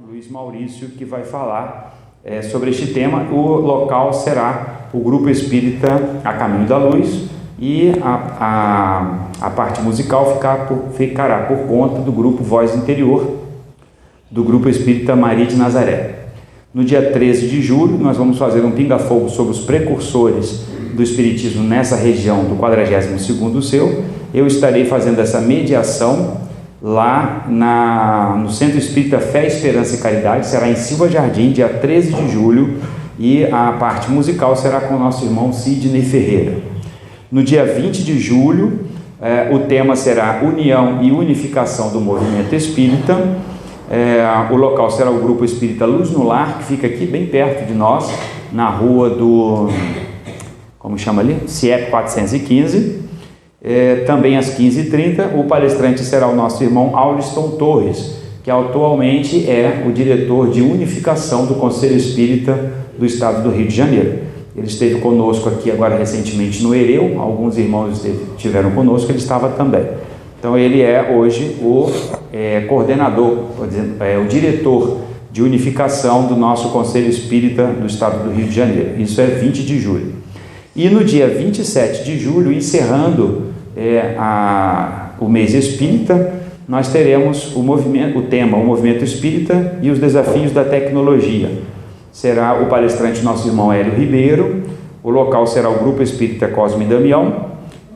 Luiz Maurício, que vai falar sobre este tema. O local será o Grupo Espírita A Caminho da Luz e a parte musical ficará por conta do Grupo Voz Interior, do Grupo Espírita Maria de Nazaré. No dia 13 de julho, nós vamos fazer um pinga-fogo sobre os precursores do Espiritismo nessa região do 42º seu. Eu estarei fazendo essa mediação lá no Centro Espírita Fé, Esperança e Caridade. Será em Silva Jardim, dia 13 de julho, e a parte musical será com o nosso irmão Sidney Ferreira. No dia 20 de julho, o tema será União e Unificação do Movimento Espírita. O local será o Grupo Espírita Luz no Lar, que fica aqui bem perto de nós, na rua do, como chama ali? CIEP 415. Também às 15h30, o palestrante será o nosso irmão Auliston Torres, que atualmente é o diretor de unificação do Conselho Espírita do Estado do Rio de Janeiro. Ele esteve conosco aqui agora recentemente no Hereu, alguns irmãos estiveram conosco, ele estava também. Então ele é hoje o coordenador, o diretor de unificação do nosso Conselho Espírita do Estado do Rio de Janeiro. Isso é 20 de julho. E no dia 27 de julho, encerrando o mês espírita, nós teremos o tema, o movimento espírita e os desafios da tecnologia. Será o palestrante nosso irmão Hélio Ribeiro, o local será o Grupo Espírita Cosme e Damião,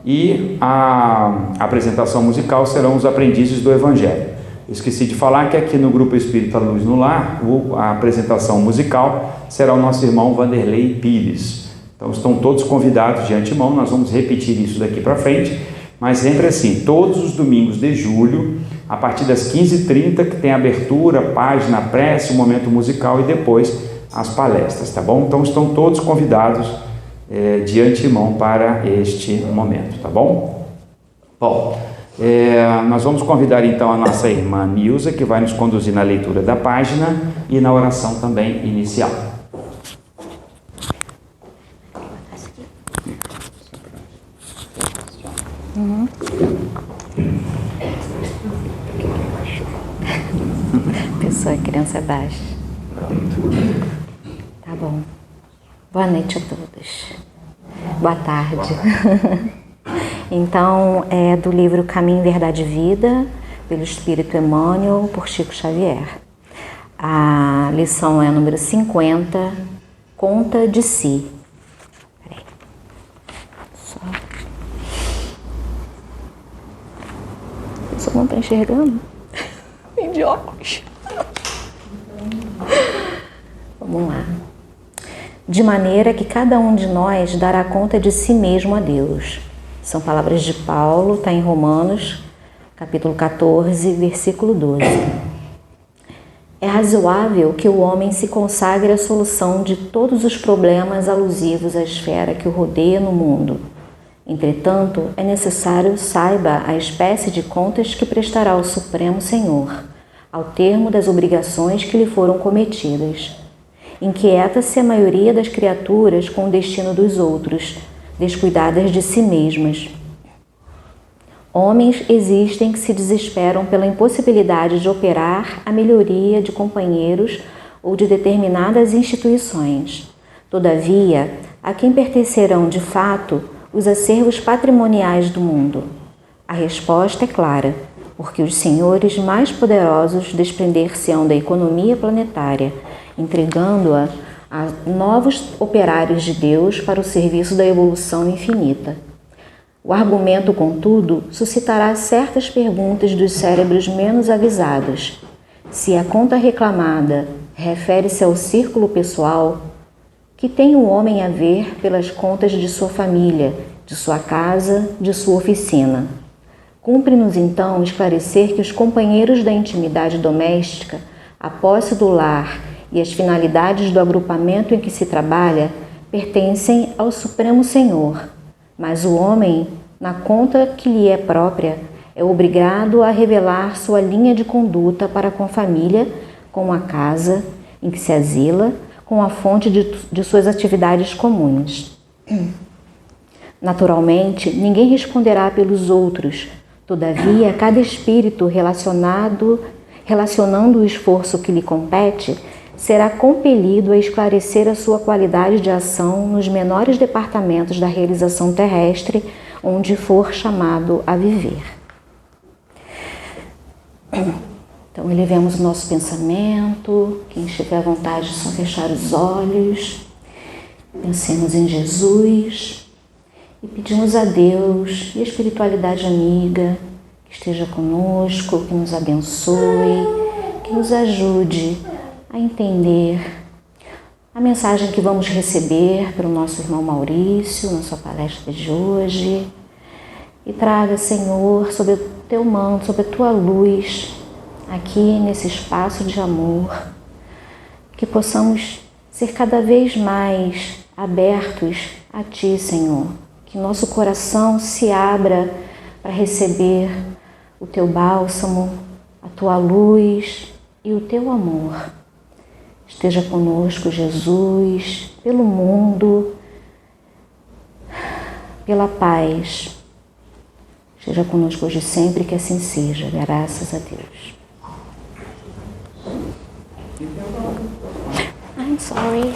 e a apresentação musical serão os Aprendizes do Evangelho. Esqueci de falar que aqui no Grupo Espírita Luz no Lar, a apresentação musical será o nosso irmão Vanderlei Pires. Então estão todos convidados de antemão, nós vamos repetir isso daqui para frente, mas sempre assim, todos os domingos de julho, a partir das 15h30, que tem abertura, página, prece, o momento musical e depois as palestras, tá bom? Então estão todos convidados de antemão para este momento, tá bom? Bom, nós vamos convidar então a nossa irmã Nilza, que vai nos conduzir na leitura da página e na oração também inicial. Pessoa, criança baixa. Tá bom. Boa noite a todos. Boa tarde. Então, é do livro Caminho, Verdade e Vida, pelo Espírito Emmanuel, por Chico Xavier. A lição é a número 50, Conta de Si. Peraí. Só. Eu só não estou enxergando. De óculos. Vamos lá. De maneira que cada um de nós dará conta de si mesmo a Deus. São palavras de Paulo, está em Romanos, capítulo 14, versículo 12. É razoável que o homem se consagre à solução de todos os problemas alusivos à esfera que o rodeia no mundo. Entretanto, é necessário saiba a espécie de contas que prestará ao Supremo Senhor, ao termo das obrigações que lhe foram cometidas. Inquieta-se a maioria das criaturas com o destino dos outros, descuidadas de si mesmas. Homens existem que se desesperam pela impossibilidade de operar a melhoria de companheiros ou de determinadas instituições. Todavia, a quem pertencerão de fato os acervos patrimoniais do mundo? A resposta é clara, porque os senhores mais poderosos desprender-se-ão da economia planetária, entregando-a a novos operários de Deus para o serviço da evolução infinita. O argumento, contudo, suscitará certas perguntas dos cérebros menos avisados. Se a conta reclamada refere-se ao círculo pessoal, que tem o homem a ver pelas contas de sua família, de sua casa, de sua oficina? Cumpre-nos então esclarecer que os companheiros da intimidade doméstica, a posse do lar e as finalidades do agrupamento em que se trabalha pertencem ao Supremo Senhor, mas o homem, na conta que lhe é própria, é obrigado a revelar sua linha de conduta para com a família, com a casa em que se asila, com a fonte de suas atividades comuns. Naturalmente, ninguém responderá pelos outros. Todavia, cada espírito relacionando o esforço que lhe compete, será compelido a esclarecer a sua qualidade de ação nos menores departamentos da realização terrestre, onde for chamado a viver. Então, elevemos o nosso pensamento. Quem estiver à vontade, é só fechar os olhos. Pensemos em Jesus e pedimos a Deus e a espiritualidade amiga que esteja conosco, que nos abençoe, que nos ajude a entender a mensagem que vamos receber pelo nosso irmão Maurício na sua palestra de hoje. E traga, Senhor, sob o teu manto, sob a tua luz, aqui nesse espaço de amor, que possamos ser cada vez mais abertos a Ti, Senhor. Que nosso coração se abra para receber o Teu bálsamo, a Tua luz e o Teu amor. Esteja conosco, Jesus, pelo mundo, pela paz. Esteja conosco hoje e sempre, que assim seja. Graças a Deus. I'm sorry.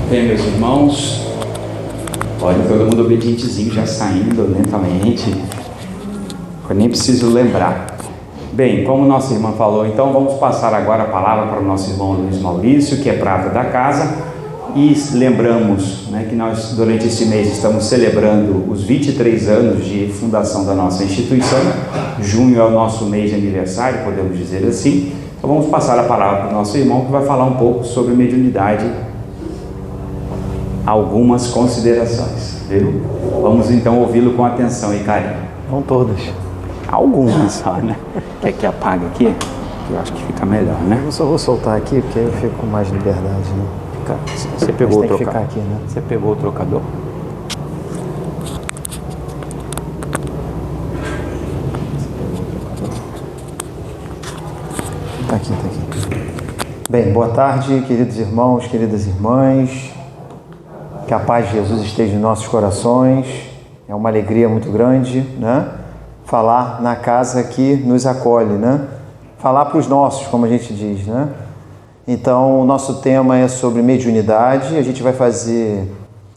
Bem, meus irmãos, olha, todo mundo obedientezinho, já saindo lentamente. Eu nem preciso lembrar. Bem, como nossa irmã falou, então vamos passar agora a palavra para o nosso irmão Luiz Maurício, que é prata da casa. E lembramos, né, que nós durante este mês estamos celebrando os 23 anos de fundação da nossa instituição. Junho é o nosso mês de aniversário, podemos dizer assim. Então vamos passar a palavra para o nosso irmão, que vai falar um pouco sobre mediunidade, algumas considerações, viu? Vamos então ouvi-lo com atenção e carinho. Não todas. Algumas só, né? Quer que apague aqui? Eu acho que fica melhor, né? Eu só vou soltar aqui, porque aí eu fico com mais liberdade, né? Você pegou o trocador? Ficar aqui, né? Você pegou o trocador? Tá aqui. Bem, boa tarde, queridos irmãos, queridas irmãs. Que a paz de Jesus esteja em nossos corações. É uma alegria muito grande, né? Falar na casa que nos acolhe, né? Falar para os nossos, como a gente diz, né? Então, o nosso tema é sobre mediunidade. A gente vai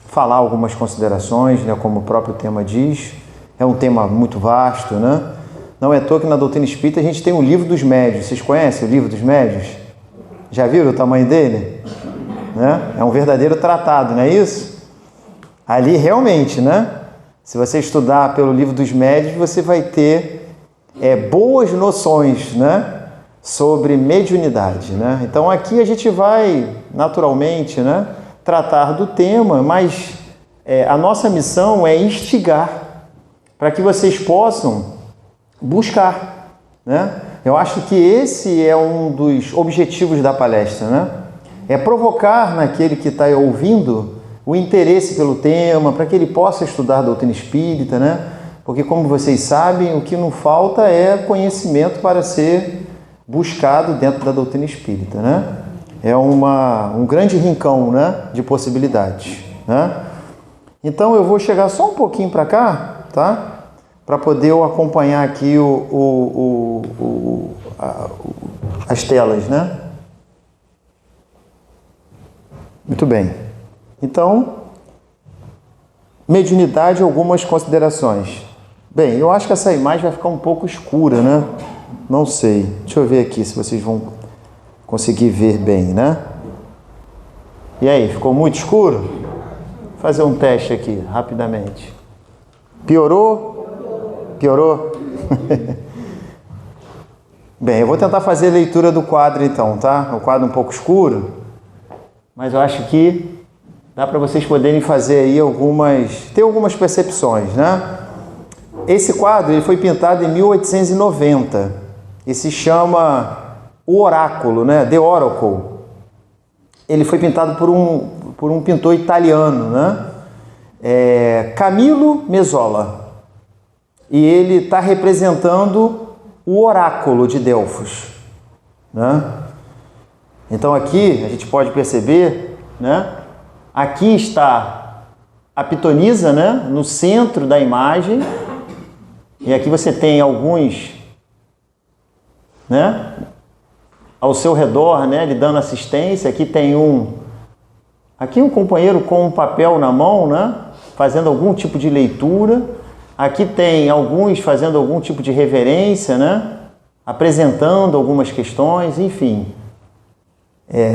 falar algumas considerações, né? Como o próprio tema diz. É um tema muito vasto, né? Não é à toa que na doutrina espírita a gente tem o Livro dos Médios. Vocês conhecem o Livro dos Médios? Já viram o tamanho dele? Né? É um verdadeiro tratado, não é isso? Ali realmente, né? Se você estudar pelo Livro dos Médios, você vai ter boas noções, né? Sobre mediunidade, né? Então aqui a gente vai naturalmente, né? Tratar do tema, mas a nossa missão é instigar para que vocês possam buscar, né? Eu acho que esse é um dos objetivos da palestra, né? É provocar naquele que está ouvindo o interesse pelo tema, para que ele possa estudar a doutrina espírita, né? Porque, como vocês sabem, o que não falta é conhecimento para ser buscado dentro da doutrina espírita, né? É um grande rincão, né, de possibilidades, né? Então, eu vou chegar só um pouquinho para cá, tá? Para poder eu acompanhar aqui as telas, né? Muito bem. Então, mediunidade, algumas considerações. Bem, eu acho que essa imagem vai ficar um pouco escura, né? Não sei. Deixa eu ver aqui se vocês vão conseguir ver bem, né? E aí, ficou muito escuro? Vou fazer um teste aqui, rapidamente. Piorou? Piorou? Bem, eu vou tentar fazer a leitura do quadro então, tá? O quadro um pouco escuro, mas eu acho que dá para vocês poderem fazer aí algumas percepções, né? Esse quadro ele foi pintado em 1890 e se chama O Oráculo, né? The Oracle. Ele foi pintado por um pintor italiano, né? Camillo Mezzola. E ele está representando o oráculo de Delfos, né? Então aqui a gente pode perceber, né? Aqui está a pitonisa, né, no centro da imagem. E aqui você tem alguns, né, ao seu redor, né, lhe dando assistência. Aqui tem um companheiro com um papel na mão, né, fazendo algum tipo de leitura. Aqui tem alguns fazendo algum tipo de reverência, né, apresentando algumas questões, enfim.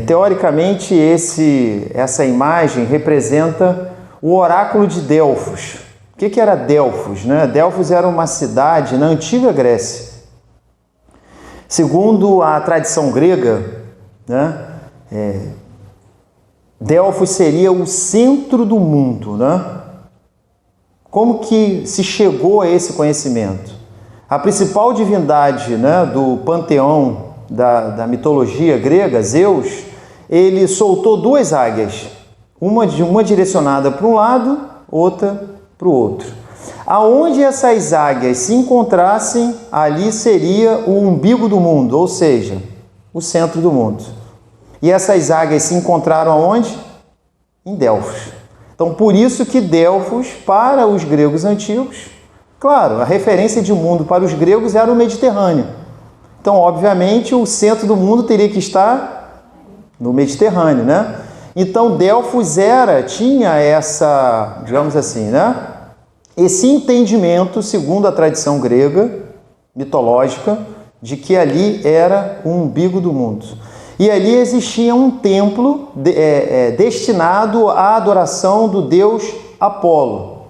Teoricamente, essa imagem representa o oráculo de Delfos. O que era Delfos, né? Delfos era uma cidade na antiga Grécia. Segundo a tradição grega, né, Delfos seria o centro do mundo, né? Como que se chegou a esse conhecimento? A principal divindade, né, do panteão da mitologia grega, Zeus, ele soltou duas águias, uma direcionada para um lado, outra para o outro. Aonde essas águias se encontrassem, ali seria o umbigo do mundo, ou seja, o centro do mundo. E essas águias se encontraram aonde? Em Delfos. Então, por isso que Delfos, para os gregos antigos, claro, a referência de mundo para os gregos era o Mediterrâneo. Então, obviamente, o centro do mundo teria que estar no Mediterrâneo, né? Então, Delfos tinha essa, digamos assim, né, esse entendimento, segundo a tradição grega, mitológica, de que ali era o umbigo do mundo. E ali existia um templo destinado à adoração do deus Apolo.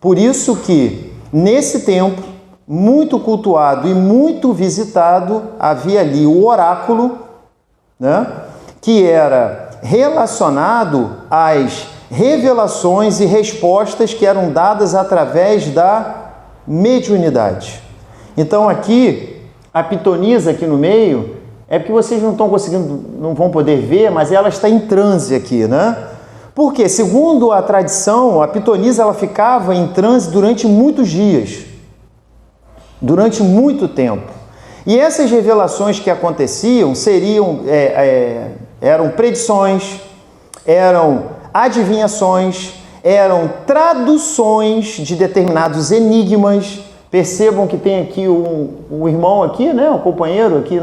Por isso que, nesse templo, muito cultuado e muito visitado, havia ali o oráculo, né, que era relacionado às revelações e respostas que eram dadas através da mediunidade. Então aqui, a pitonisa aqui no meio, é porque vocês não estão conseguindo, não vão poder ver, mas ela está em transe aqui, né? Porque, segundo a tradição, a pitonisa ela ficava em transe durante muitos dias, durante muito tempo. E essas revelações que aconteciam eram predições, eram adivinhações, eram traduções de determinados enigmas. Percebam que tem aqui o irmão aqui, né, o companheiro aqui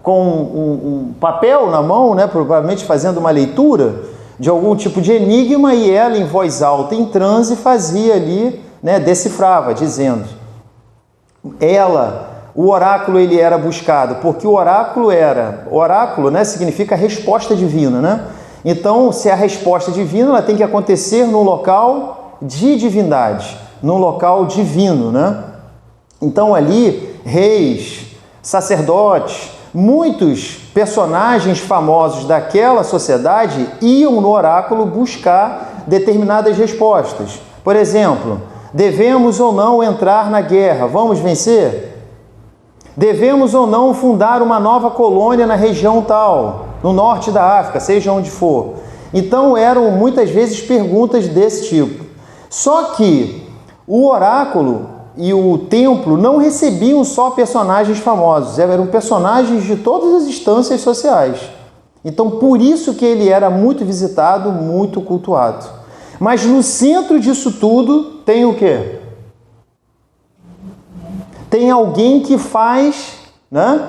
com um papel na mão, né, provavelmente fazendo uma leitura de algum tipo de enigma, e ela, em voz alta, em transe, fazia ali, né, decifrava, dizendo. O oráculo ele era buscado, porque o oráculo, né, significa resposta divina, né? Então, se a resposta divina, ela tem que acontecer num local de divindade, num local divino, né? Então, ali, reis, sacerdotes, muitos personagens famosos daquela sociedade iam no oráculo buscar determinadas respostas. Por exemplo, devemos ou não entrar na guerra? Vamos vencer? Devemos ou não fundar uma nova colônia na região tal, no norte da África, seja onde for? Então eram muitas vezes perguntas desse tipo. Só que o oráculo e o templo não recebiam só personagens famosos, eram personagens de todas as instâncias sociais. Então por isso que ele era muito visitado, muito cultuado. Mas no centro disso tudo tem o quê? Tem alguém que faz, né,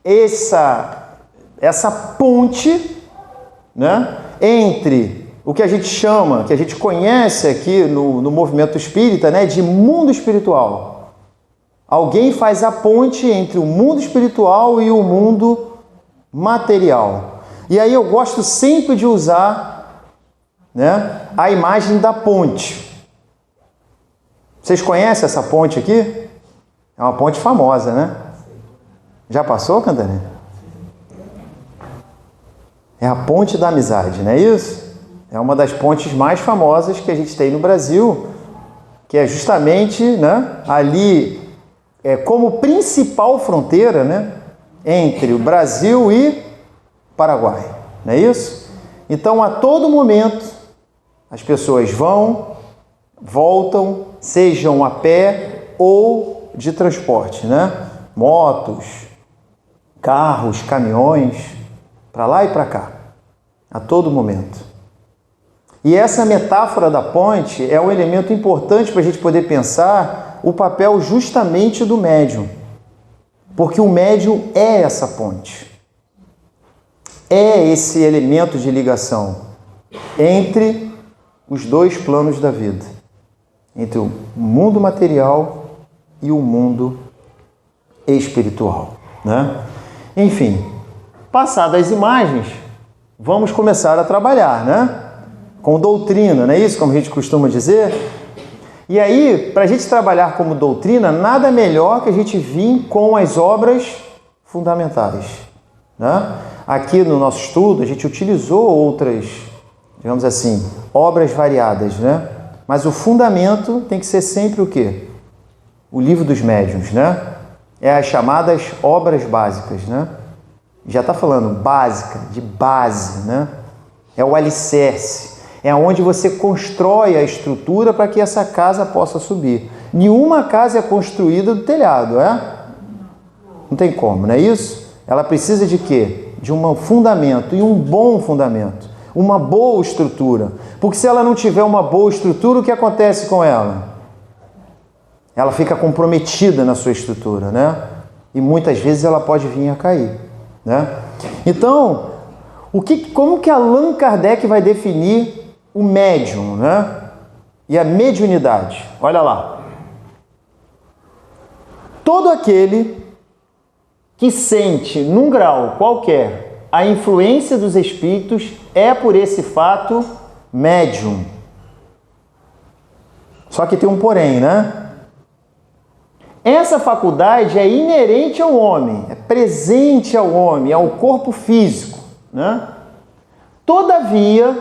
essa ponte, né, entre o que a gente chama, que a gente conhece aqui no movimento espírita, né, de mundo espiritual. Alguém faz a ponte entre o mundo espiritual e o mundo material. E aí eu gosto sempre de usar, né, a imagem da ponte. Vocês conhecem essa ponte aqui? É uma ponte famosa, né? Já passou, Cantarina? É a ponte da amizade, não é isso? É uma das pontes mais famosas que a gente tem no Brasil, que é justamente, né, ali como principal fronteira, né, entre o Brasil e Paraguai, não é isso? Então, a todo momento, as pessoas vão, voltam, sejam a pé ou de transporte, né? Motos, carros, caminhões, para lá e para cá, a todo momento. E essa metáfora da ponte é um elemento importante para a gente poder pensar o papel justamente do médium. Porque o médium é essa ponte. É esse elemento de ligação entre os dois planos da vida. Entre o mundo material e o mundo espiritual, né? Enfim, passadas as imagens, vamos começar a trabalhar, né? Com doutrina, não é isso? Como a gente costuma dizer. E aí, para a gente trabalhar como doutrina, nada melhor que a gente vir com as obras fundamentais, né? Aqui no nosso estudo, a gente utilizou outras, digamos assim, obras variadas, né? Mas o fundamento tem que ser sempre o quê? O Livro dos Médiuns, né? É as chamadas obras básicas, né? Já está falando básica, de base, né? É o alicerce. É onde você constrói a estrutura para que essa casa possa subir. Nenhuma casa é construída do telhado, é? Não tem como, não é isso? Ela precisa de quê? De um fundamento, e um bom fundamento. Uma boa estrutura. Porque se ela não tiver uma boa estrutura, o que acontece com ela? Ela fica comprometida na sua estrutura, né? E muitas vezes ela pode vir a cair, né? Então, como que Allan Kardec vai definir o médium, né? E a mediunidade? Olha lá. Todo aquele que sente, num grau qualquer, a influência dos espíritos é, por esse fato, médium. Só que tem um porém, né? Essa faculdade é inerente ao homem, é presente ao homem, ao corpo físico, né? Todavia,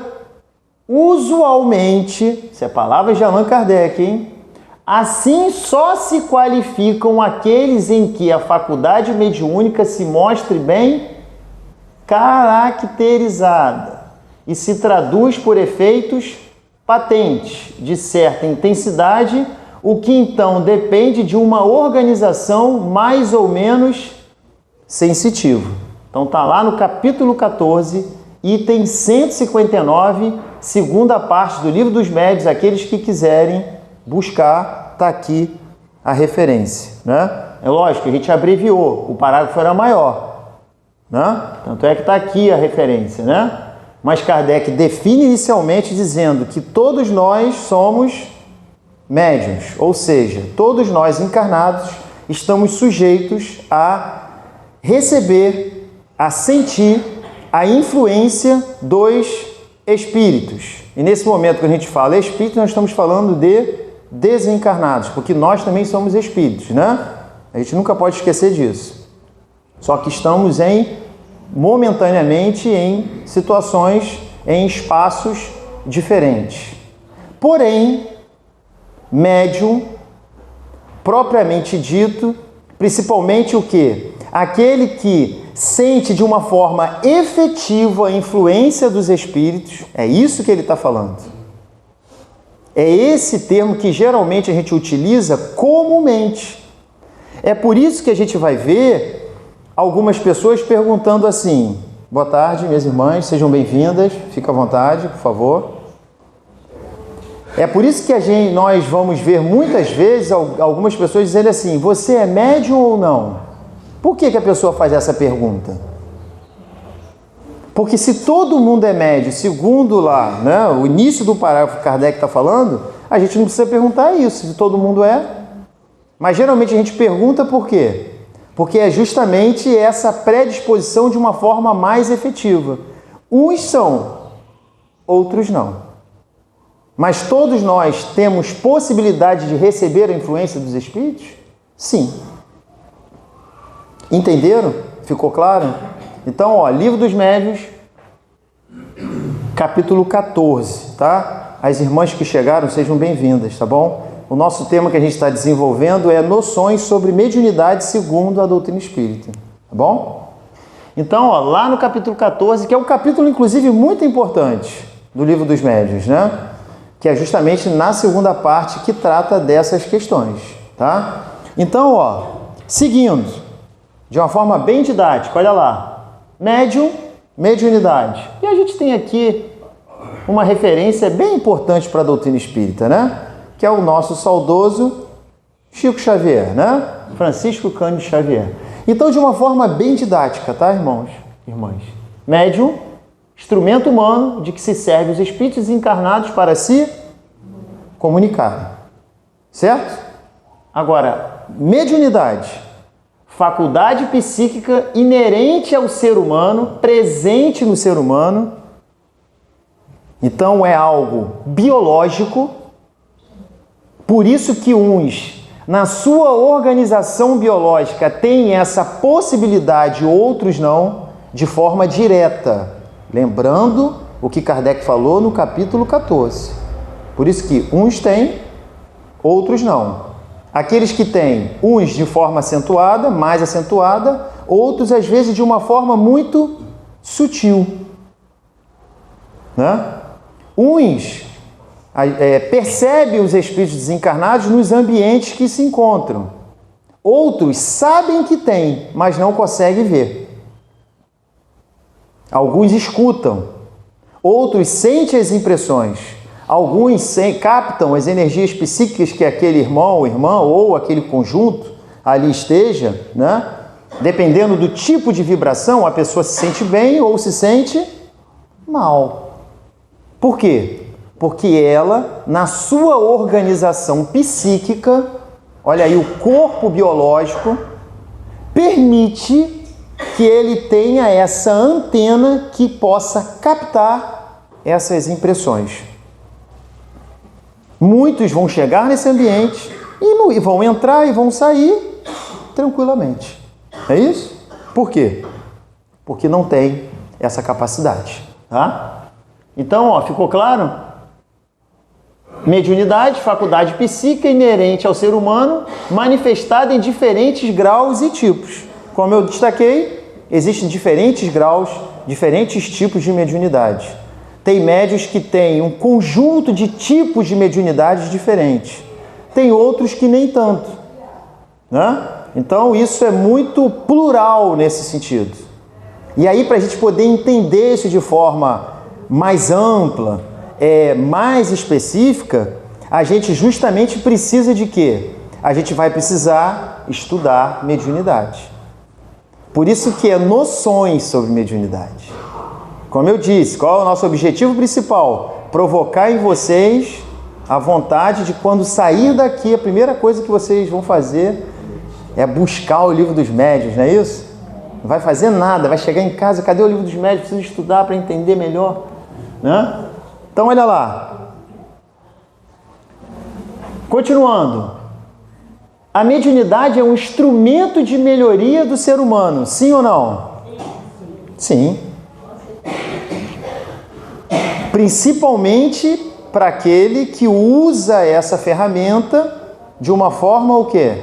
usualmente, isso é palavra de Allan Kardec, hein? Assim só se qualificam aqueles em que a faculdade mediúnica se mostre bem caracterizada e se traduz por efeitos patentes de certa intensidade, o que então depende de uma organização mais ou menos sensitiva. Então está lá no capítulo 14, item 159, segunda parte do Livro dos Médiuns. Aqueles que quiserem buscar, está aqui a referência, né? É lógico, a gente abreviou, o parágrafo era maior, né? Tanto é que está aqui a referência, né? Mas Kardec define inicialmente dizendo que todos nós somos médiuns, ou seja, todos nós encarnados estamos sujeitos a receber, a sentir a influência dos espíritos. E nesse momento que a gente fala espírito, nós estamos falando de desencarnados, porque nós também somos espíritos, né? A gente nunca pode esquecer disso. Só que estamos momentaneamente em situações, em espaços diferentes. Porém, médium, propriamente dito, principalmente o quê? Aquele que sente de uma forma efetiva a influência dos espíritos, é isso que ele está falando. É esse termo que geralmente a gente utiliza comumente. É por isso que a gente vai ver algumas pessoas perguntando assim: boa tarde, minhas irmãs, sejam bem-vindas, fica à vontade, por favor. É por isso que nós vamos ver muitas vezes algumas pessoas dizendo assim: você é médium ou não? Por que a pessoa faz essa pergunta? Porque se todo mundo é médium, segundo lá, né, o início do parágrafo que Kardec está falando, a gente não precisa perguntar isso, se todo mundo é. Mas geralmente a gente pergunta por quê? Porque é justamente essa predisposição de uma forma mais efetiva. Uns são, outros não. Mas todos nós temos possibilidade de receber a influência dos espíritos? Sim. Entenderam? Ficou claro? Então, ó, Livro dos Médiuns, capítulo 14, tá? As irmãs que chegaram, sejam bem-vindas, tá bom? O nosso tema que a gente está desenvolvendo é noções sobre mediunidade segundo a doutrina espírita, tá bom? Então, ó, lá no capítulo 14, que é um capítulo, inclusive, muito importante do Livro dos Médiuns, né? Que é justamente na segunda parte que trata dessas questões, tá? Então, ó, seguindo, de uma forma bem didática, olha lá, médium, mediunidade. E a gente tem aqui uma referência bem importante para a doutrina espírita, né? Que é o nosso saudoso Chico Xavier, né? Francisco Cândido Xavier. Então, de uma forma bem didática, tá, irmãos? Irmãs. Médium, instrumento humano de que se serve os espíritos encarnados para se comunicarem. Certo? Agora, mediunidade, faculdade psíquica inerente ao ser humano, presente no ser humano. Então, é algo biológico. Por isso que uns, na sua organização biológica, têm essa possibilidade, outros não, de forma direta. Lembrando o que Kardec falou no capítulo 14. Por isso que uns têm, outros não. Aqueles que têm, uns de forma acentuada, mais acentuada, outros às vezes de uma forma muito sutil. Né? Uns percebem os espíritos desencarnados nos ambientes que se encontram. Outros sabem que têm, mas não conseguem ver. Alguns escutam. Outros sentem as impressões. Alguns captam as energias psíquicas que aquele irmão, irmã ou aquele conjunto ali esteja, né? Dependendo do tipo de vibração, a pessoa se sente bem ou se sente mal. Por quê? Porque ela, na sua organização psíquica, olha aí, o corpo biológico, permite que ele tenha essa antena que possa captar essas impressões. Muitos vão chegar nesse ambiente e vão entrar e vão sair tranquilamente. É isso? Por quê? Porque não tem essa capacidade. Tá? Então, ó, ficou claro? Mediunidade, faculdade psíquica inerente ao ser humano, manifestada em diferentes graus e tipos. Como eu destaquei, existem diferentes graus, diferentes tipos de mediunidade. Tem médiuns que têm um conjunto de tipos de mediunidades diferentes. Tem outros que nem tanto. Né? Então, isso é muito plural nesse sentido. E aí, para a gente poder entender isso de forma mais ampla, mais específica, a gente justamente precisa de quê? A gente vai precisar estudar mediunidade. Por isso que é noções sobre mediunidade. Como eu disse, qual é o nosso objetivo principal? Provocar em vocês a vontade de, quando sair daqui, a primeira coisa que vocês vão fazer é buscar o livro dos médiuns, não é isso? Não vai fazer nada, vai chegar em casa, cadê o livro dos médiuns? Preciso estudar para entender melhor. Né? Então, olha lá. Continuando. A mediunidade é um instrumento de melhoria do ser humano, sim ou não? Sim. Principalmente para aquele que usa essa ferramenta de uma forma o quê?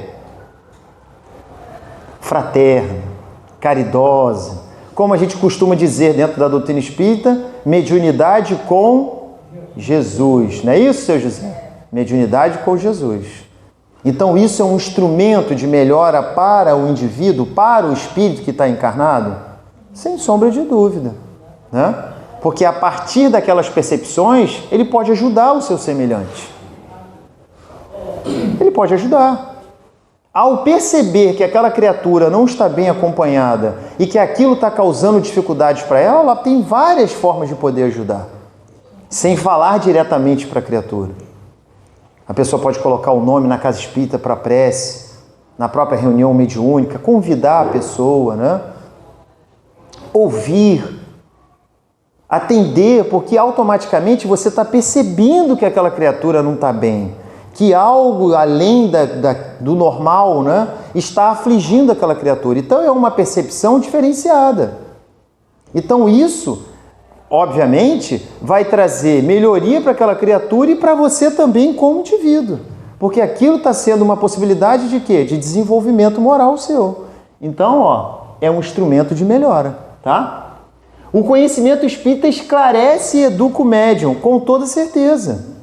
Fraterna, caridosa. Como a gente costuma dizer dentro da doutrina espírita, mediunidade com Jesus. Não é isso, seu José? Mediunidade com Jesus. Então isso é um instrumento de melhora para o indivíduo, para o espírito que está encarnado? Sem sombra de dúvida. Né? Porque a partir daquelas percepções, ele pode ajudar o seu semelhante. Ele pode ajudar. Ao perceber que aquela criatura não está bem acompanhada e que aquilo está causando dificuldades para ela, ela tem várias formas de poder ajudar, sem falar diretamente para a criatura. A pessoa pode colocar o nome na casa espírita para prece, na própria reunião mediúnica, convidar a pessoa, né? Ouvir, atender, porque automaticamente você está percebendo que aquela criatura não está bem, que algo além do normal, né, está afligindo aquela criatura. Então é uma percepção diferenciada. Então isso, obviamente, vai trazer melhoria para aquela criatura e para você também como indivíduo. Porque aquilo está sendo uma possibilidade de quê? De desenvolvimento moral seu. Então, ó, é um instrumento de melhora, tá? O conhecimento espírita esclarece e educa o médium, com toda certeza.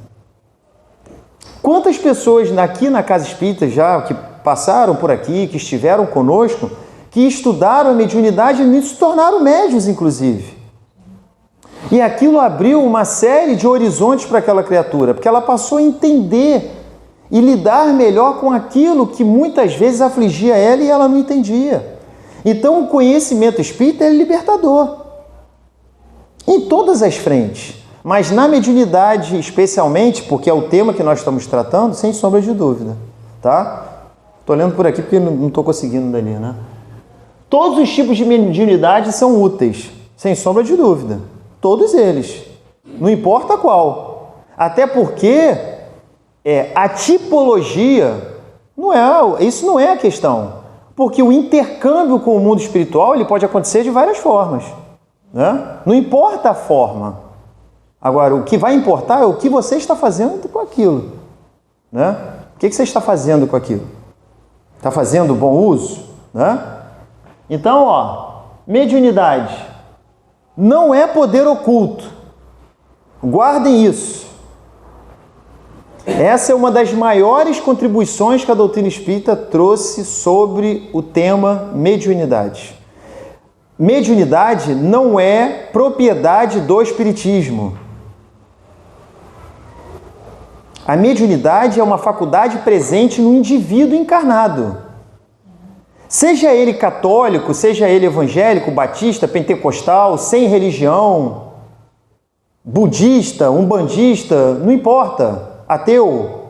Quantas pessoas aqui na Casa Espírita já que passaram por aqui, que estiveram conosco, que estudaram a mediunidade e se tornaram médiuns, inclusive. E aquilo abriu uma série de horizontes para aquela criatura, porque ela passou a entender e lidar melhor com aquilo que muitas vezes afligia ela e ela não entendia. Então o conhecimento espírita é libertador em todas as frentes, mas na mediunidade especialmente, porque é o tema que nós estamos tratando, sem sombra de dúvida, tá? Estou olhando por aqui porque não estou conseguindo dali, né? Todos os tipos de mediunidade são úteis, sem sombra de dúvida. Todos eles. Não importa qual. Até porque a tipologia, isso não é a questão. Porque o intercâmbio com o mundo espiritual ele pode acontecer de várias formas, né? Não importa a forma. Agora, o que vai importar é o que você está fazendo com aquilo, né? O que você está fazendo com aquilo? Está fazendo bom uso, né? Então, mediunidade não é poder oculto. Guardem isso. Essa é uma das maiores contribuições que a doutrina espírita trouxe sobre o tema mediunidade. Mediunidade não é propriedade do espiritismo. A mediunidade é uma faculdade presente no indivíduo encarnado. Seja ele católico, seja ele evangélico, batista, pentecostal, sem religião, budista, umbandista, não importa, ateu.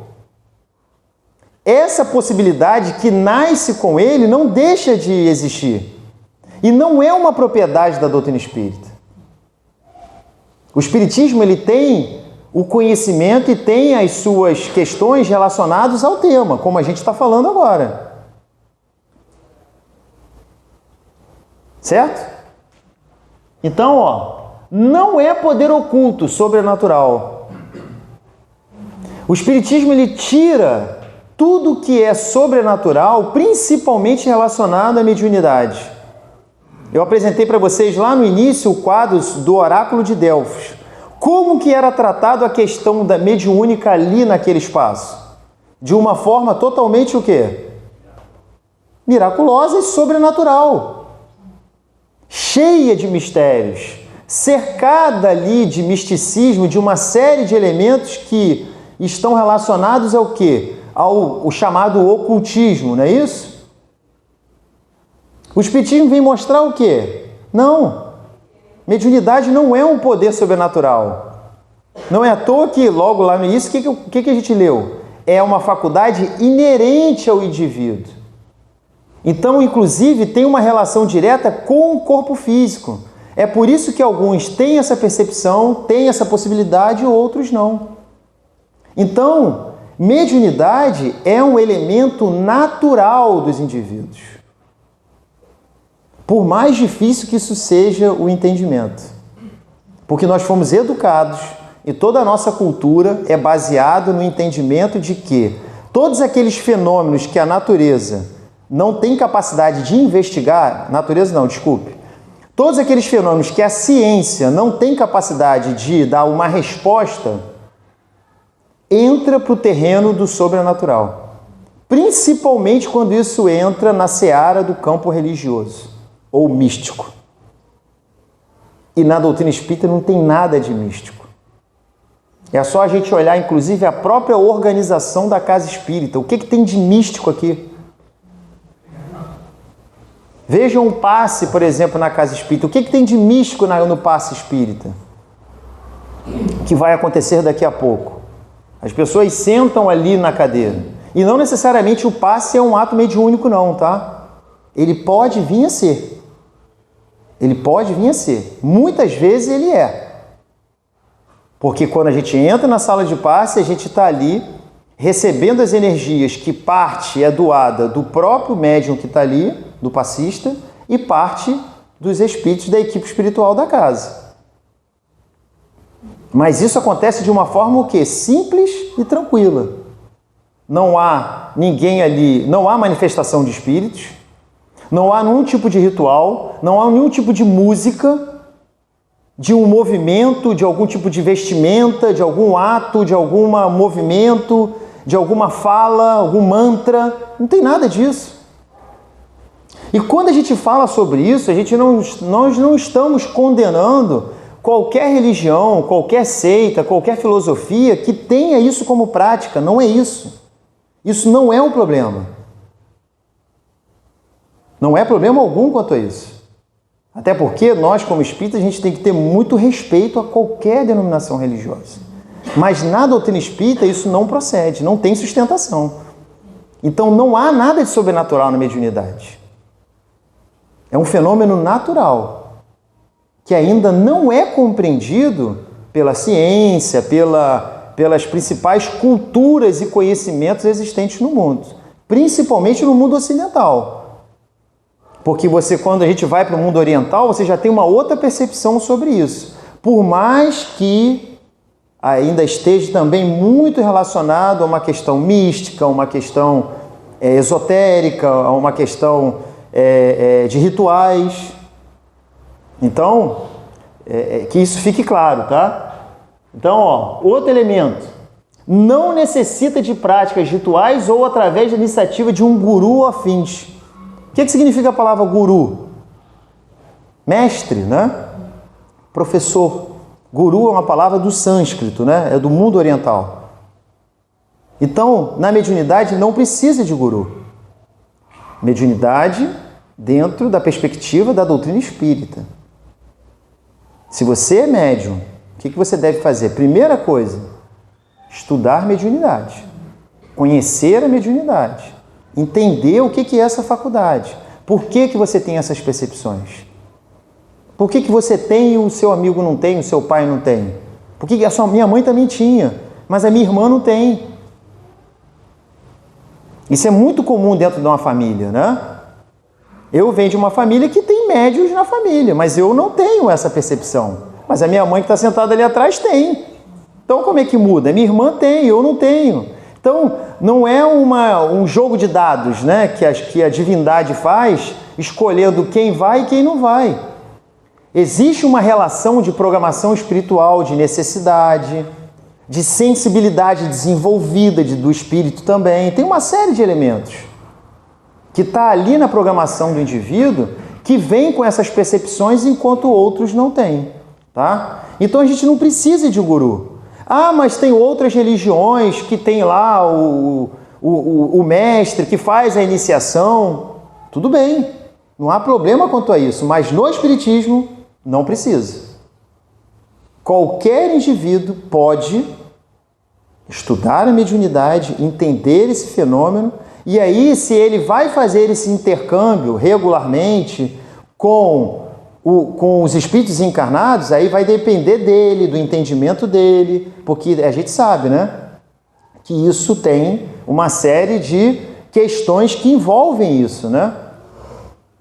Essa possibilidade que nasce com ele não deixa de existir. E não é uma propriedade da doutrina espírita. O espiritismo ele tem o conhecimento e tem as suas questões relacionadas ao tema, como a gente está falando agora. Certo? Então, não é poder oculto, sobrenatural. O espiritismo ele tira tudo que é sobrenatural, principalmente relacionado à mediunidade. Eu apresentei para vocês lá no início o quadro do Oráculo de Delfos. Como que era tratado a questão da mediúnica ali naquele espaço? De uma forma totalmente o quê? Miraculosa e sobrenatural. Cheia de mistérios. Cercada ali de misticismo, de uma série de elementos que estão relacionados ao quê? Ao chamado ocultismo, não é isso? O espiritismo vem mostrar o quê? Não. Mediunidade não é um poder sobrenatural. Não é à toa que, logo lá no início, o que a gente leu? É uma faculdade inerente ao indivíduo. Então, inclusive, tem uma relação direta com o corpo físico. É por isso que alguns têm essa percepção, têm essa possibilidade e outros não. Então, mediunidade é um elemento natural dos indivíduos. Por mais difícil que isso seja o entendimento. Porque nós fomos educados e toda a nossa cultura é baseada no entendimento de que todos aqueles fenômenos que a natureza não tem capacidade de investigar, todos aqueles fenômenos que a ciência não tem capacidade de dar uma resposta, entra para o terreno do sobrenatural. Principalmente quando isso entra na seara do campo religioso ou místico. E na doutrina espírita não tem nada de místico. É só a gente olhar, inclusive, a própria organização da casa espírita. O que tem de místico aqui? Vejam um passe, por exemplo, na casa espírita. O que tem de místico no passe espírita? Que vai acontecer daqui a pouco. As pessoas sentam ali na cadeira. E não necessariamente o passe é um ato mediúnico, não, tá? Ele pode vir a ser. Ele pode vir a ser. Muitas vezes ele é. Porque quando a gente entra na sala de passe, a gente está ali recebendo as energias que parte é doada do próprio médium que está ali, do passista, e parte dos espíritos da equipe espiritual da casa. Mas isso acontece de uma forma o quê? Simples e tranquila. Não há ninguém ali, não há manifestação de espíritos, não há nenhum tipo de ritual, não há nenhum tipo de música, de um movimento, de algum tipo de vestimenta, de algum ato, de algum movimento, de alguma fala, algum mantra. Não tem nada disso. E quando a gente fala sobre isso, nós não estamos condenando qualquer religião, qualquer seita, qualquer filosofia que tenha isso como prática. Não é isso. Isso não é um problema. Não é problema algum quanto a isso. Até porque nós, como espíritas, a gente tem que ter muito respeito a qualquer denominação religiosa. Mas na doutrina espírita isso não procede, não tem sustentação. Então não há nada de sobrenatural na mediunidade. É um fenômeno natural, que ainda não é compreendido pela ciência, pelas principais culturas e conhecimentos existentes no mundo, principalmente no mundo ocidental. Porque quando a gente vai para o mundo oriental, você já tem uma outra percepção sobre isso. Por mais que ainda esteja também muito relacionado a uma questão mística, a uma questão esotérica, a uma questão de rituais. Então, que isso fique claro, tá? Então, outro elemento. Não necessita de práticas rituais ou através da iniciativa de um guru ou afins. O que significa a palavra guru? Mestre, né? Professor. Guru é uma palavra do sânscrito, né? É do mundo oriental. Então, na mediunidade não precisa de guru. Mediunidade dentro da perspectiva da doutrina espírita. Se você é médium, o que você deve fazer? Primeira coisa, estudar mediunidade. Conhecer a mediunidade. Entender o que é essa faculdade. Por que você tem essas percepções? Por que você tem e o seu amigo não tem, o seu pai não tem? Por que minha mãe também tinha, mas a minha irmã não tem? Isso é muito comum dentro de uma família, né? Eu venho de uma família que tem médiuns na família, mas eu não tenho essa percepção. Mas a minha mãe que está sentada ali atrás tem. Então como é que muda? Minha irmã tem, eu não tenho. Então não é um jogo de dados, né, que a divindade faz, escolhendo quem vai e quem não vai. Existe uma relação de programação espiritual, de necessidade, de sensibilidade desenvolvida do espírito também. Tem uma série de elementos que está ali na programação do indivíduo que vem com essas percepções enquanto outros não têm. Tá? Então a gente não precisa de guru. Ah, mas tem outras religiões que tem lá o mestre que faz a iniciação. Tudo bem, não há problema quanto a isso, mas no espiritismo não precisa. Qualquer indivíduo pode estudar a mediunidade, entender esse fenômeno, e aí se ele vai fazer esse intercâmbio regularmente com os espíritos encarnados, aí vai depender dele, do entendimento dele, porque a gente sabe, né, que isso tem uma série de questões que envolvem isso, né?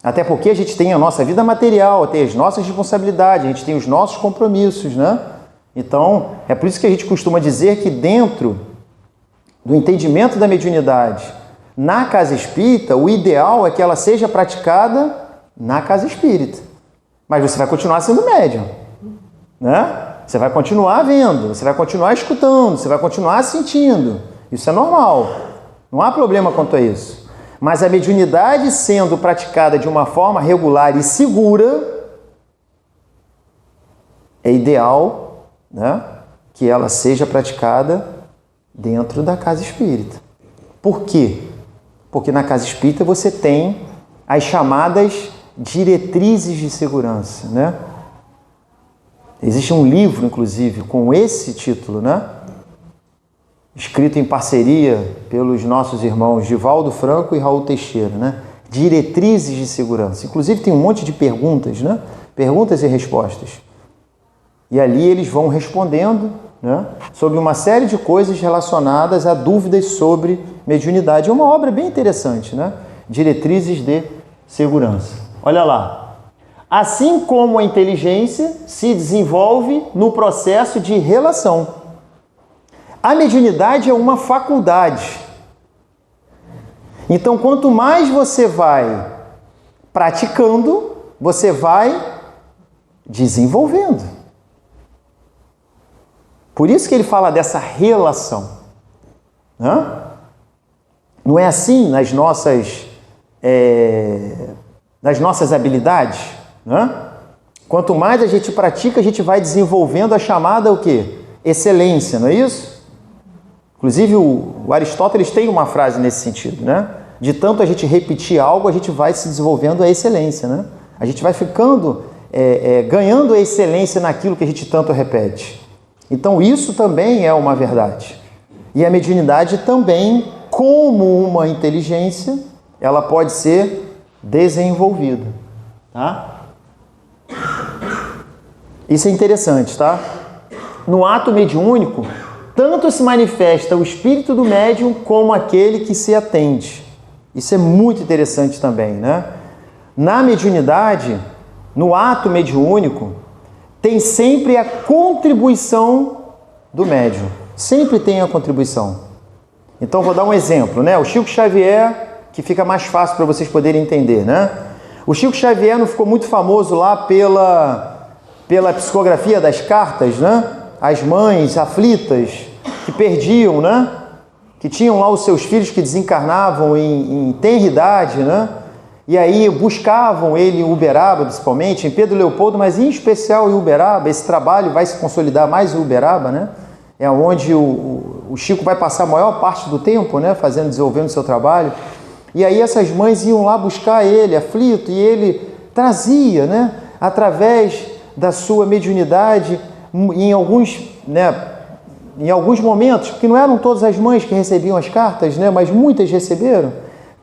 Até porque a gente tem a nossa vida material, tem as nossas responsabilidades, a gente tem os nossos compromissos, né? Então, é por isso que a gente costuma dizer que dentro do entendimento da mediunidade na casa espírita, o ideal é que ela seja praticada na casa espírita. Mas você vai continuar sendo médium, né? Você vai continuar vendo, você vai continuar escutando, você vai continuar sentindo. Isso é normal, não há problema quanto a isso. Mas a mediunidade sendo praticada de uma forma regular e segura, é ideal, né, que ela seja praticada dentro da casa espírita. Por quê? Porque na casa espírita você tem as chamadas diretrizes de segurança, né? Existe um livro, inclusive, com esse título, né? Escrito em parceria pelos nossos irmãos Divaldo Franco e Raul Teixeira, né? Diretrizes de segurança. Inclusive tem um monte de perguntas, né? Perguntas e respostas. E ali eles vão respondendo, né, sobre uma série de coisas relacionadas a dúvidas sobre mediunidade. É uma obra bem interessante, né? Diretrizes de segurança. Olha lá. Assim como a inteligência se desenvolve no processo de relação. A mediunidade é uma faculdade. Então, quanto mais você vai praticando, você vai desenvolvendo. Por isso que ele fala dessa relação. Não é assim nas nossas habilidades? Quanto mais a gente pratica, a gente vai desenvolvendo a chamada o quê? Excelência, não é isso? Inclusive o Aristóteles tem uma frase nesse sentido, né? De tanto a gente repetir algo, a gente vai se desenvolvendo a excelência, né? A gente vai ficando, ganhando a excelência naquilo que a gente tanto repete. Então isso também é uma verdade. E a mediunidade também, como uma inteligência, ela pode ser desenvolvida, tá? Isso é interessante, tá? No ato mediúnico, tanto se manifesta o espírito do médium como aquele que se atende. Isso é muito interessante também, né? Na mediunidade, no ato mediúnico, tem sempre a contribuição do médium. Sempre tem a contribuição. Então, vou dar um exemplo, né? O Chico Xavier, que fica mais fácil para vocês poderem entender, né? O Chico Xavier não ficou muito famoso lá pela psicografia das cartas, né? As mães aflitas que perdiam, né? Que tinham lá os seus filhos que desencarnavam em tenra idade, né? E aí buscavam ele em Uberaba, principalmente, em Pedro Leopoldo, mas em especial em Uberaba. Esse trabalho vai se consolidar mais em Uberaba, né? É onde o Chico vai passar a maior parte do tempo, né? Desenvolvendo o seu trabalho. E aí essas mães iam lá buscar ele, aflito, e ele trazia, né? Através da sua mediunidade, em alguns momentos, porque não eram todas as mães que recebiam as cartas, né? Mas muitas receberam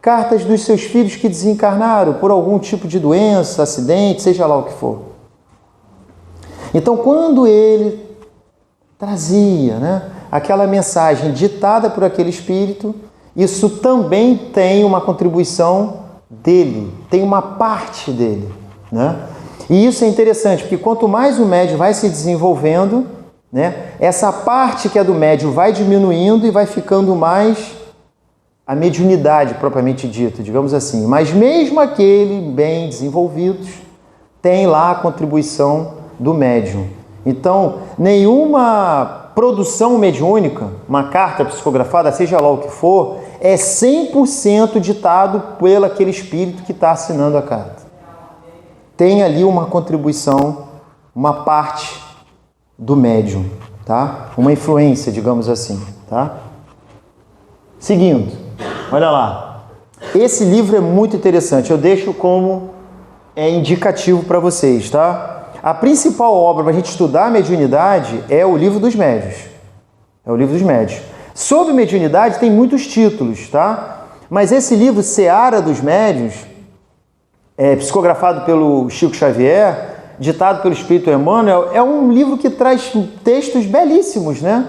cartas dos seus filhos que desencarnaram por algum tipo de doença, acidente, seja lá o que for. Então, quando ele trazia, né, aquela mensagem ditada por aquele espírito, isso também tem uma contribuição dele, tem uma parte dele, né? E isso é interessante, porque quanto mais o médium vai se desenvolvendo, né, essa parte que é do médium vai diminuindo e vai ficando mais a mediunidade propriamente dita, digamos assim. Mas mesmo aquele bem desenvolvidos tem lá a contribuição do médium. Então, nenhuma produção mediúnica, uma carta psicografada, seja lá o que for, é 100% ditado pelo aquele espírito que está assinando a carta. Tem ali uma contribuição, uma parte do médium, tá? Uma influência, digamos assim, tá? Seguindo, olha lá. Esse livro é muito interessante, eu deixo como indicativo para vocês, tá? A principal obra para a gente estudar a mediunidade é o Livro dos Médiuns. É o Livro dos Médiuns. Sobre mediunidade tem muitos títulos, tá? Mas esse livro, Seara dos Médiuns, psicografado pelo Chico Xavier, ditado pelo Espírito Emmanuel, é um livro que traz textos belíssimos, né?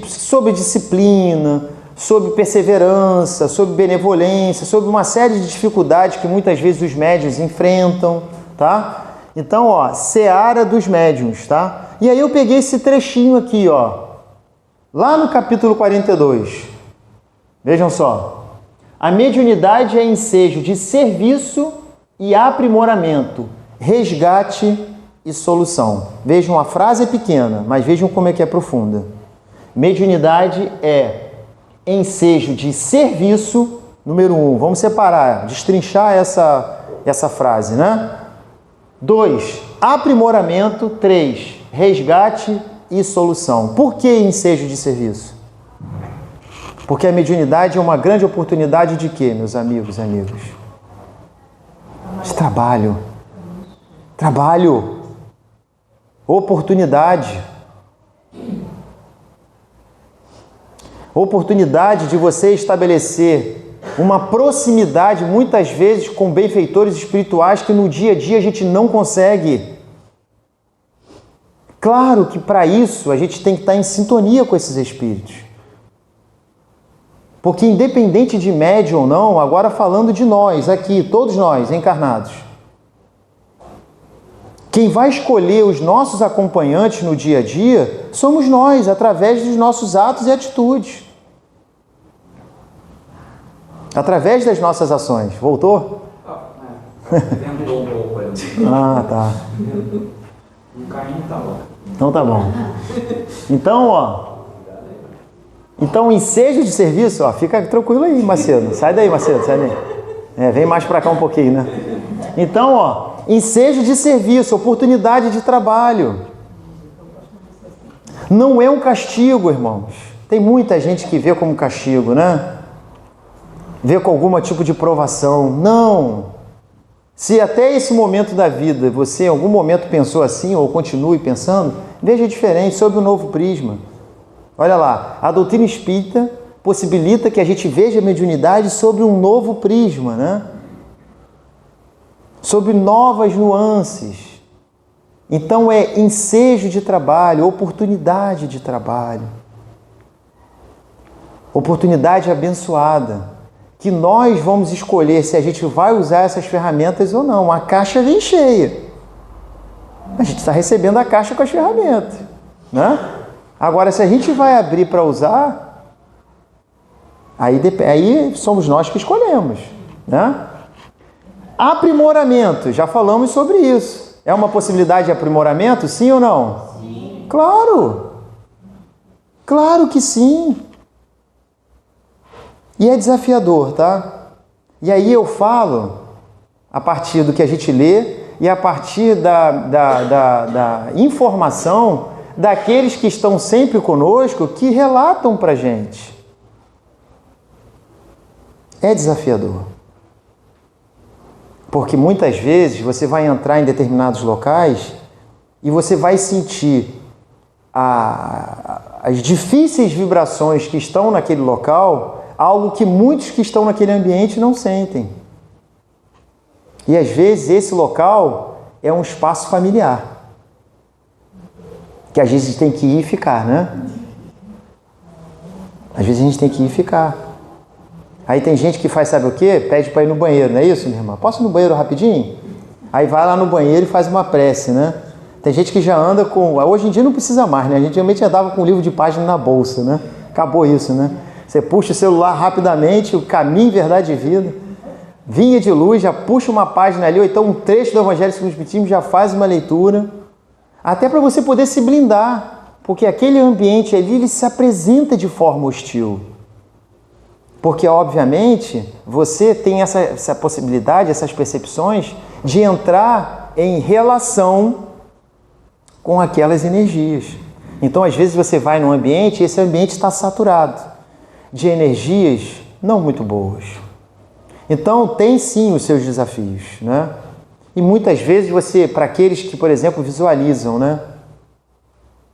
Sobre disciplina, sobre perseverança, sobre benevolência, sobre uma série de dificuldades que muitas vezes os médiuns enfrentam, tá? Então, ó, Seara dos Médiuns, tá? E aí eu peguei esse trechinho aqui, ó, lá no capítulo 42. Vejam só. A mediunidade é ensejo de serviço e aprimoramento, resgate e solução. Vejam, a frase é pequena, mas vejam como é que é profunda. Mediunidade é ensejo de serviço, número 1. Vamos separar, destrinchar essa frase, né? 2. Aprimoramento. 3. Resgate e solução. Por que ensejo de serviço? Porque a mediunidade é uma grande oportunidade de quê, meus amigos e amigas? De trabalho. Trabalho. Oportunidade. Oportunidade de você estabelecer uma proximidade, muitas vezes, com benfeitores espirituais que no dia a dia a gente não consegue. Claro que para isso a gente tem que estar em sintonia com esses espíritos. Porque independente de médium ou não, agora falando de nós aqui, todos nós encarnados, quem vai escolher os nossos acompanhantes no dia a dia somos nós, através dos nossos atos e atitudes. Através das nossas ações. Voltou? Ventou um pouco aí. Ah, tá. Um caminho tá lá. Então tá bom. Então, ó. Então, ensejo de serviço, ó, fica tranquilo aí, Macedo. Sai daí, Macedo, sai daí. Vem mais pra cá um pouquinho, né? Então, ó, ensejo de serviço, oportunidade de trabalho. Não é um castigo, irmãos. Tem muita gente que vê como castigo, né? Vê com algum tipo de provação. Não! Se até esse momento da vida você em algum momento pensou assim ou continue pensando, veja diferente, sob um novo prisma. Olha lá, a doutrina espírita possibilita que a gente veja a mediunidade sobre um novo prisma, né? Sobre novas nuances. Então é ensejo de trabalho, oportunidade de trabalho. Oportunidade abençoada. Que nós vamos escolher se a gente vai usar essas ferramentas ou não. A caixa vem cheia. A gente está recebendo a caixa com as ferramentas, né? Agora, se a gente vai abrir para usar, aí somos nós que escolhemos, né? Aprimoramento, já falamos sobre isso. É uma possibilidade de aprimoramento, sim ou não? Sim. Claro! Claro que sim! E é desafiador, tá? E aí eu falo a partir do que a gente lê e a partir da informação daqueles que estão sempre conosco, que relatam pra gente. É desafiador. Porque muitas vezes você vai entrar em determinados locais e você vai sentir as difíceis vibrações que estão naquele local, algo que muitos que estão naquele ambiente não sentem. E às vezes esse local é um espaço familiar, que às vezes a gente tem que ir e ficar, né? Às vezes a gente tem que ir e ficar. Aí tem gente que faz, sabe o quê? Pede para ir no banheiro, não é isso, minha irmã? Posso ir no banheiro rapidinho? Aí vai lá no banheiro e faz uma prece, né? Tem gente que já anda com... Hoje em dia não precisa mais, né? A gente realmente andava com um livro de página na bolsa, né? Acabou isso, né? Você puxa o celular rapidamente, o Caminho, Verdade e Vida, Vinha de Luz, já puxa uma página ali, ou então um trecho do Evangelho segundo o Espiritismo, já faz uma leitura, até para você poder se blindar, porque aquele ambiente ali, ele se apresenta de forma hostil. Porque, obviamente, você tem essa possibilidade, essas percepções, de entrar em relação com aquelas energias. Então, às vezes, você vai num ambiente e esse ambiente está saturado de energias não muito boas. Então, tem sim os seus desafios, né? E muitas vezes você, para aqueles que, por exemplo, visualizam, né?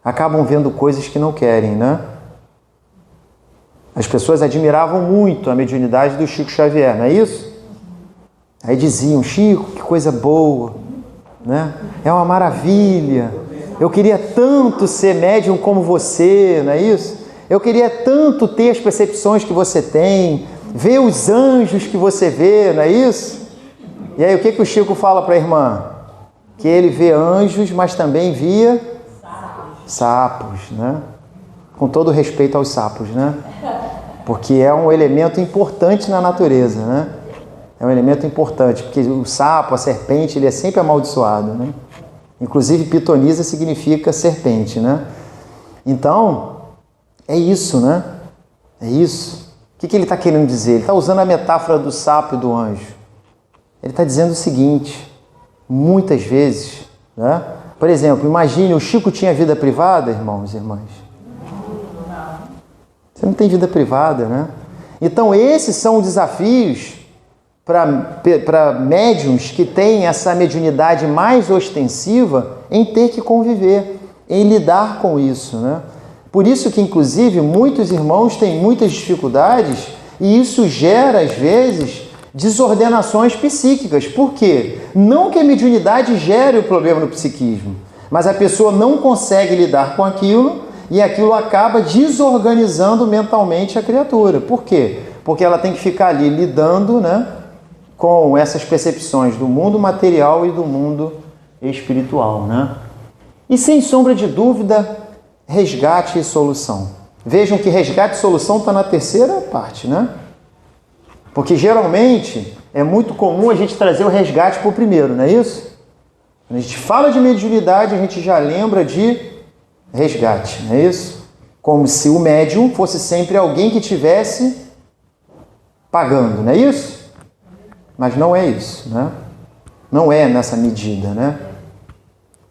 Acabam vendo coisas que não querem, né? As pessoas admiravam muito a mediunidade do Chico Xavier, não é isso? Aí diziam, Chico, que coisa boa, né? É uma maravilha. Eu queria tanto ser médium como você, não é isso? Eu queria tanto ter as percepções que você tem, ver os anjos que você vê, não é isso? E aí o que o Chico fala para a irmã? Que ele vê anjos, mas também via sapos, né? Com todo respeito aos sapos, né? Porque é um elemento importante na natureza, né? É um elemento importante, porque o sapo, a serpente, ele é sempre amaldiçoado, né? Inclusive, pitonisa significa serpente, né? Então, é isso, né? É isso. O que ele está querendo dizer? Ele está usando a metáfora do sapo e do anjo. Ele está dizendo o seguinte, muitas vezes, né? Por exemplo, imagine, o Chico tinha vida privada, irmãos e irmãs? Você não tem vida privada, né? Então, esses são desafios para médiuns que têm essa mediunidade mais ostensiva em ter que conviver, em lidar com isso, né? Por isso que, inclusive, muitos irmãos têm muitas dificuldades e isso gera, às vezes, desordenações psíquicas. Por quê? Não que a mediunidade gere o problema no psiquismo, mas a pessoa não consegue lidar com aquilo e aquilo acaba desorganizando mentalmente a criatura. Por quê? Porque ela tem que ficar ali lidando, né, com essas percepções do mundo material e do mundo espiritual, né? E sem sombra de dúvida, resgate e solução. Vejam que resgate e solução está na terceira parte, né? Porque geralmente é muito comum a gente trazer o resgate para o primeiro, não é isso? Quando a gente fala de mediunidade, a gente já lembra de resgate, não é isso? Como se o médium fosse sempre alguém que estivesse pagando, não é isso? Mas não é isso, né? Não é nessa medida, né?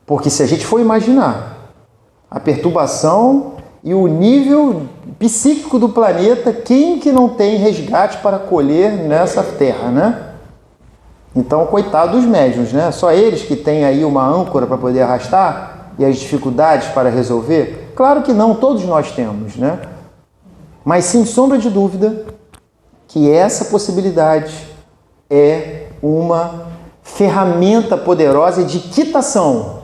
Porque se a gente for imaginar a perturbação e o nível psíquico do planeta, quem que não tem resgate para colher nessa terra, né? Então, coitado dos médiuns, né? Só eles que têm aí uma âncora para poder arrastar e as dificuldades para resolver? Claro que não, todos nós temos, né? Mas sem sombra de dúvida que essa possibilidade é uma ferramenta poderosa de quitação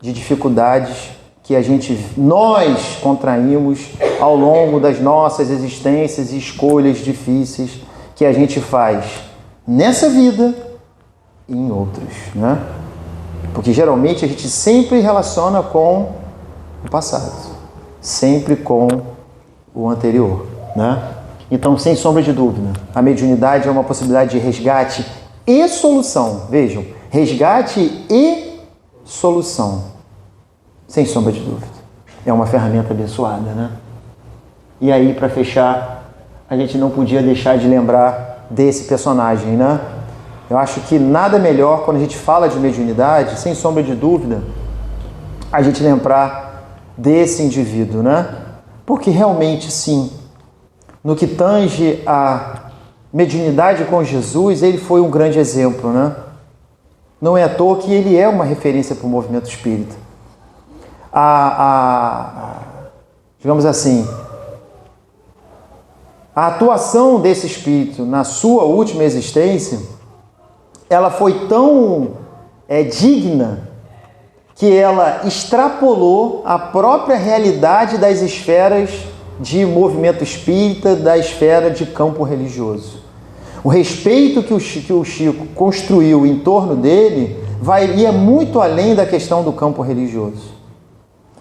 de dificuldades que nós contraímos ao longo das nossas existências e escolhas difíceis que a gente faz nessa vida e em outras, né? Porque geralmente a gente sempre relaciona com o passado, sempre com o anterior, né? Então, sem sombra de dúvida, a mediunidade é uma possibilidade de resgate e solução. Vejam, resgate e solução, sem sombra de dúvida. É uma ferramenta abençoada, né? E aí, para fechar, a gente não podia deixar de lembrar desse personagem, né? Eu acho que nada melhor, quando a gente fala de mediunidade, sem sombra de dúvida, a gente lembrar desse indivíduo, né? Porque realmente, sim, no que tange a mediunidade com Jesus, ele foi um grande exemplo, né? Não é à toa que ele é uma referência para o movimento espírita. Digamos assim, a atuação desse espírito na sua última existência, ela foi tão digna que ela extrapolou a própria realidade das esferas de movimento espírita, da esfera de campo religioso. O respeito que o Chico construiu em torno dele ia muito além da questão do campo religioso.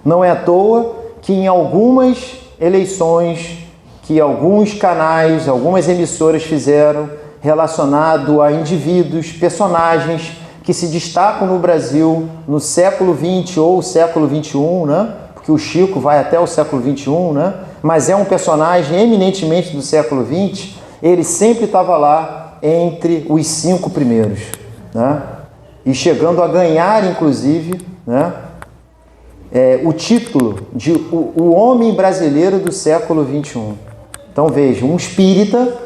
Não é à toa que em algumas eleições, que alguns canais, algumas emissoras fizeram relacionado a indivíduos, personagens que se destacam no Brasil no século XX ou século XXI, né? Porque o Chico vai até o século XXI, né? Mas é um personagem eminentemente do século XX, ele sempre estava lá entre os 5 primeiros, né? E chegando a ganhar, inclusive, né? O título de o homem brasileiro do século XXI. Então veja, um espírita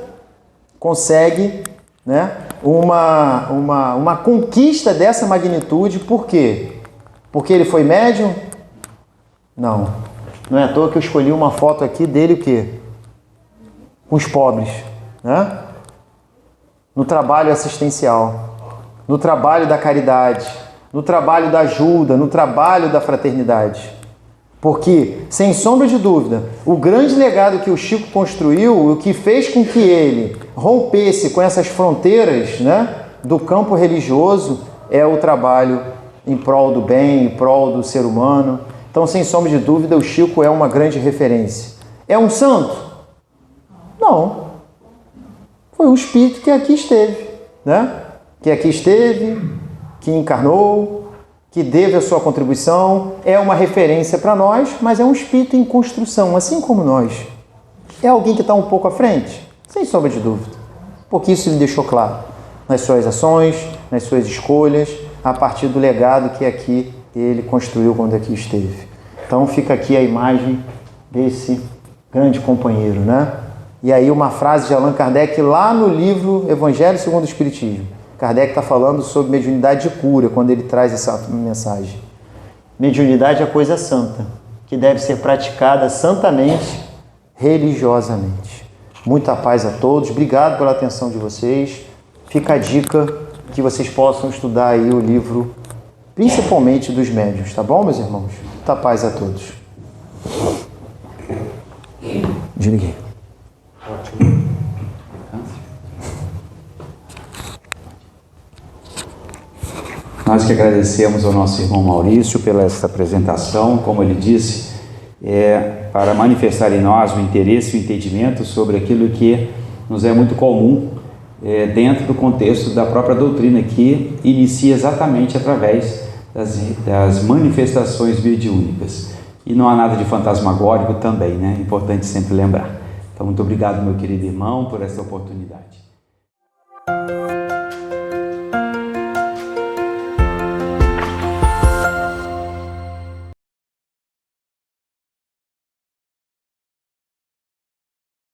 consegue, né, uma conquista dessa magnitude. Por quê? Porque ele foi médium? Não. Não é à toa que eu escolhi uma foto aqui dele, o quê? Com os pobres, né? No trabalho assistencial, no trabalho da caridade, no trabalho da ajuda, no trabalho da fraternidade. Porque, sem sombra de dúvida, o grande legado que o Chico construiu, o que fez com que ele rompesse com essas fronteiras, né, do campo religioso, é o trabalho em prol do bem, em prol do ser humano. Então, sem sombra de dúvida, o Chico é uma grande referência. É um santo? Não. Foi um espírito que aqui esteve, né? Que aqui esteve, que encarnou, que deve a sua contribuição, é uma referência para nós, mas é um espírito em construção, assim como nós. É alguém que está um pouco à frente? Sem sombra de dúvida. Porque isso ele deixou claro nas suas ações, nas suas escolhas, a partir do legado que aqui ele construiu quando aqui esteve. Então fica aqui a imagem desse grande companheiro, né? E aí uma frase de Allan Kardec lá no livro Evangelho segundo o Espiritismo. Kardec está falando sobre mediunidade de cura, quando ele traz essa mensagem. Mediunidade é coisa santa, que deve ser praticada santamente, religiosamente. Muita paz a todos, obrigado pela atenção de vocês. Fica a dica que vocês possam estudar aí o livro, principalmente dos médiuns, tá bom, meus irmãos? Muita paz a todos. Desliguei. Ótimo. Nós que agradecemos ao nosso irmão Maurício pela essa apresentação, como ele disse, para manifestar em nós o interesse e o entendimento sobre aquilo que nos é muito comum dentro do contexto da própria doutrina, que inicia exatamente através das manifestações mediúnicas. E não há nada de fantasmagórico também, né? É importante sempre lembrar. Então, muito obrigado, meu querido irmão, por essa oportunidade.